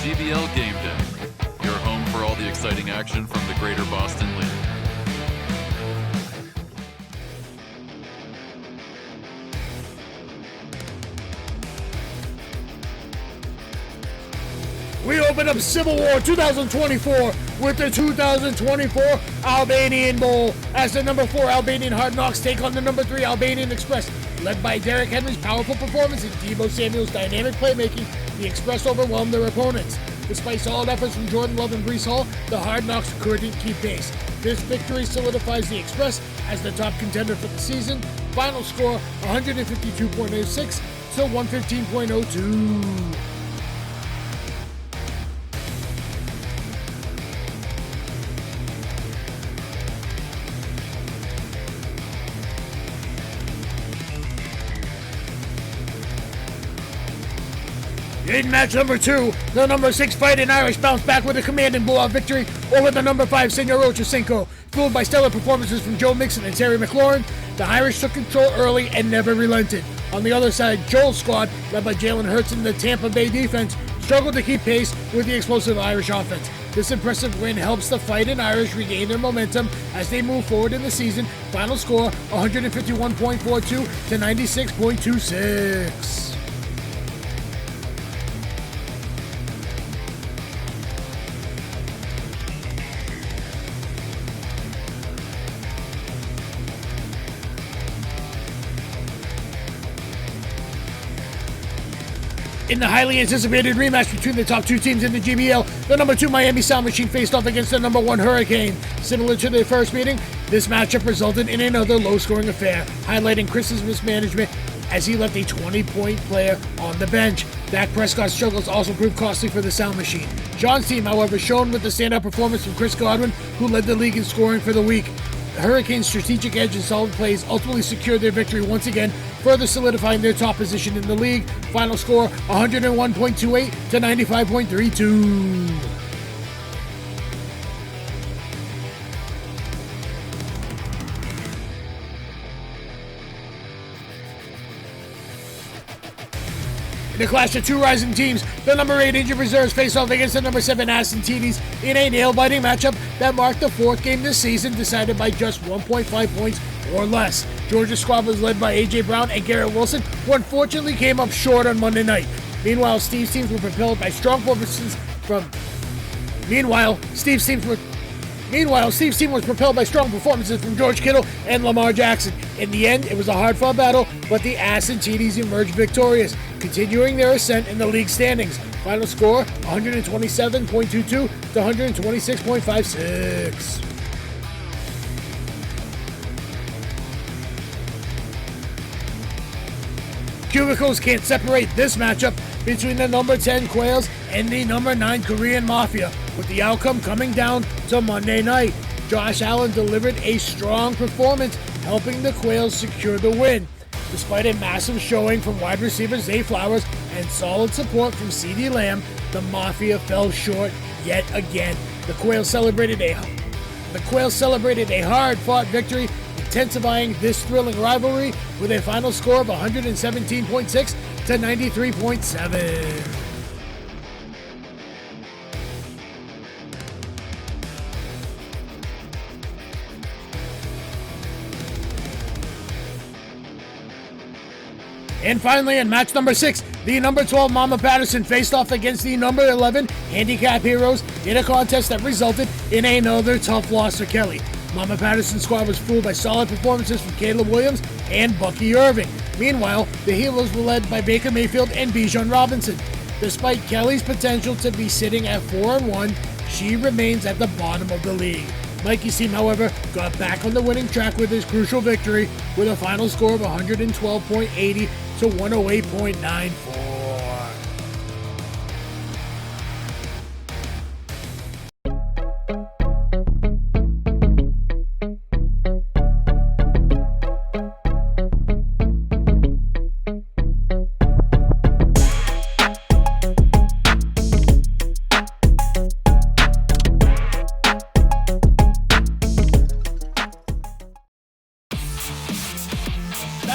GBL GameDay, your home for all the exciting action from the Greater Boston League. We open up Civil War 2024 with the 2024 Albanian Bowl as the number 4 Albanian Hard Knocks take on the number 3 Albanian Express. Led by Derek Henry's powerful performance and Deebo Samuel's dynamic playmaking, the Express overwhelmed their opponents. Despite solid efforts from Jordan Love and Breece Hall, the Hard Knocks couldn't keep pace. This victory solidifies the Express as the top contender for the season. Final score 152.06 to 115.02. In match number 2, the number 6 Fighting Irish bounced back with a commanding blowout victory over the number 5 Senor Ochocinco. Fueled by stellar performances from Joe Mixon and Terry McLaurin, the Irish took control early and never relented. On the other side, Joel's squad, led by Jalen Hurts and the Tampa Bay defense, struggled to keep pace with the explosive Irish offense. This impressive win helps the Fighting Irish regain their momentum as they move forward in the season. Final score 151.42 to 96.26. In the highly anticipated rematch between the top 2 teams in the GBL, the number 2 Miami Sound Machine faced off against the number 1 Hurricane. Similar to their first meeting, this matchup resulted in another low-scoring affair, highlighting Chris's mismanagement as he left a 20-point player on the bench. Dak Prescott's struggles also proved costly for the Sound Machine. John's team, however, shone with the standout performance from Chris Godwin, who led the league in scoring for the week. The Hurricanes' strategic edge and solid plays ultimately secured their victory once again, further solidifying their top position in the league. Final score 101.28 to 95.32. In the clash of 2 rising teams, the number 8 Injured Reserves face off against the number 7 Aston TDs in a nail-biting matchup that marked the 4th game this season, decided by just 1.5 points or less. Georgia's squad was led by A.J. Brown and Garrett Wilson, who unfortunately came up short on Monday night. Meanwhile, Steve's team was propelled by strong performances from George Kittle and Lamar Jackson. In the end, it was a hard-fought battle, but the Aston TDs emerged victorious, continuing their ascent in the league standings. Final score 127.22 to 126.56. Cubicles can't separate this matchup between the number 10 Quails and the number 9 Korean Mafia, with the outcome coming down to Monday night. Josh Allen delivered a strong performance, helping the Quails secure the win. Despite a massive showing from wide receiver Zay Flowers and solid support from CeeDee Lamb, the Mafia fell short yet again. The Quails celebrated a hard-fought victory, intensifying this thrilling rivalry with a final score of 117.6 to 93.7. And finally, in match number 6, the number 12 Mama Patterson faced off against the number 11 Handicap Heroes in a contest that resulted in another tough loss for Kelly. Mama Patterson's squad was fooled by solid performances from Caleb Williams and Bucky Irving. Meanwhile, the Heroes were led by Baker Mayfield and Bijan Robinson. Despite Kelly's potential to be sitting at 4-1, she remains at the bottom of the league. Mikey's team, however, got back on the winning track with his crucial victory with a final score of 112.80 to 108.94.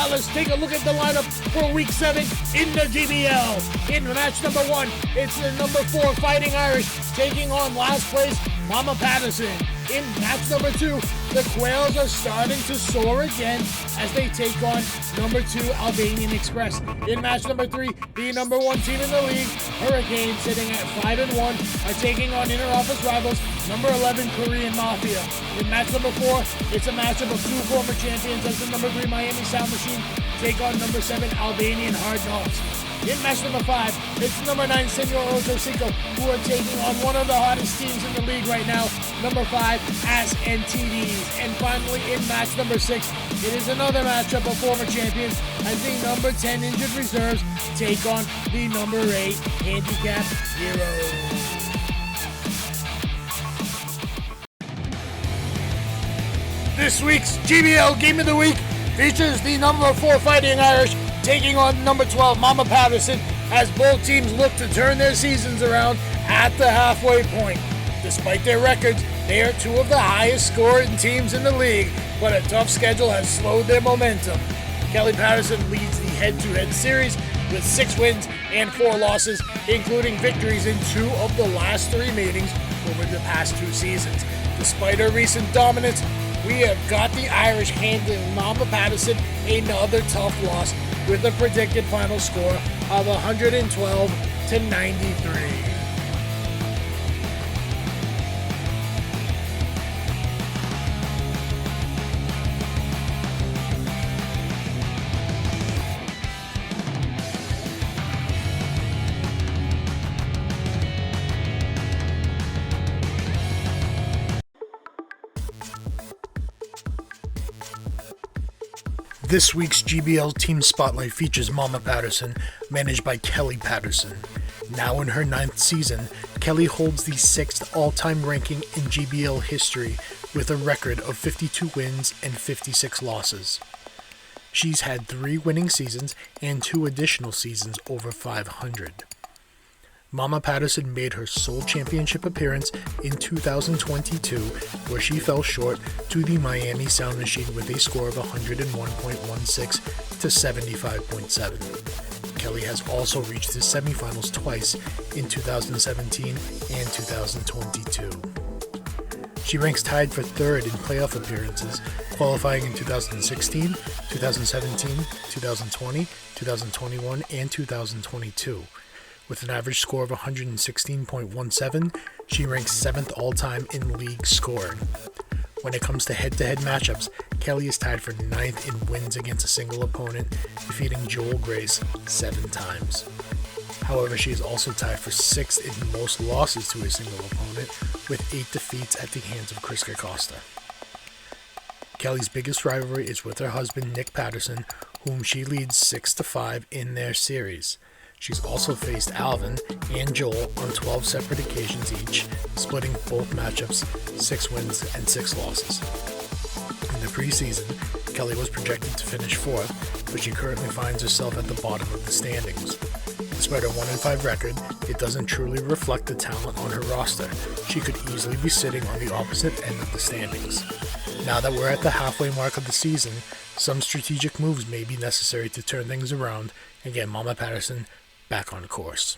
Now let's take a look at the lineup for Week 7 in the GBL. In match number 1, it's the number 4 Fighting Irish taking on last place Mama Patterson. In match number 2, the Quails are starting to soar again as they take on number 2 Albanian Express. In match number 3, the number 1 team in the league, Hurricanes, sitting at 5-1, are taking on inter-office rivals number 11 Korean Mafia. In match number 4, it's a matchup of 2 former champions as the number 3 Miami Sound Machine take on number 7 Albanian Hard Knocks. In match number 5, it's number 9 Senor Ocho Cinco, who are taking on one of the hottest teams in the league right now, number 5 Ass and TDs. And finally, in match number 6, it is another matchup of former champions as the number 10 Injured Reserves take on the number 8 Handicap Heroes. This week's GBL Game of the Week features the number 4 Fighting Irish taking on number 12 Mama Patterson as both teams look to turn their seasons around at the halfway point. Despite their records, they are 2 of the highest scoring teams in the league, but a tough schedule has slowed their momentum. Kelly Patterson leads the head-to-head series with 6 wins and 4 losses, including victories in 2 of the last 3 meetings over the past 2 seasons. Despite her recent dominance, we have got the Irish handing Mama Patterson another tough loss with a predicted final score of 112-93. This week's GBL Team Spotlight features Mama Patterson, managed by Kelly Patterson. Now in her 9th season, Kelly holds the 6th all-time ranking in GBL history with a record of 52 wins and 56 losses. She's had 3 winning seasons and 2 additional seasons over 500. Mama Patterson made her sole championship appearance in 2022, where she fell short to the Miami Sound Machine with a score of 101.16 to 75.7. Kelly has also reached the semifinals twice in 2017 and 2022. She ranks tied for 3rd in playoff appearances, qualifying in 2016, 2017, 2020, 2021, and 2022. With an average score of 116.17, she ranks 7th all-time in league scoring. When it comes to head-to-head matchups, Kelly is tied for 9th in wins against a single opponent, defeating Joel Grace 7 times. However, she is also tied for 6th in most losses to a single opponent, with 8 defeats at the hands of Chris Costa. Kelly's biggest rivalry is with her husband Nick Patterson, whom she leads 6-5 in their series. She's also faced Alvin and Joel on 12 separate occasions each, splitting both matchups 6 wins and 6 losses. In the preseason, Kelly was projected to finish 4th, but she currently finds herself at the bottom of the standings. Despite her 1-5 record, it doesn't truly reflect the talent on her roster. She could easily be sitting on the opposite end of the standings. Now that we're at the halfway mark of the season, some strategic moves may be necessary to turn things around and get Mama Patterson back on course.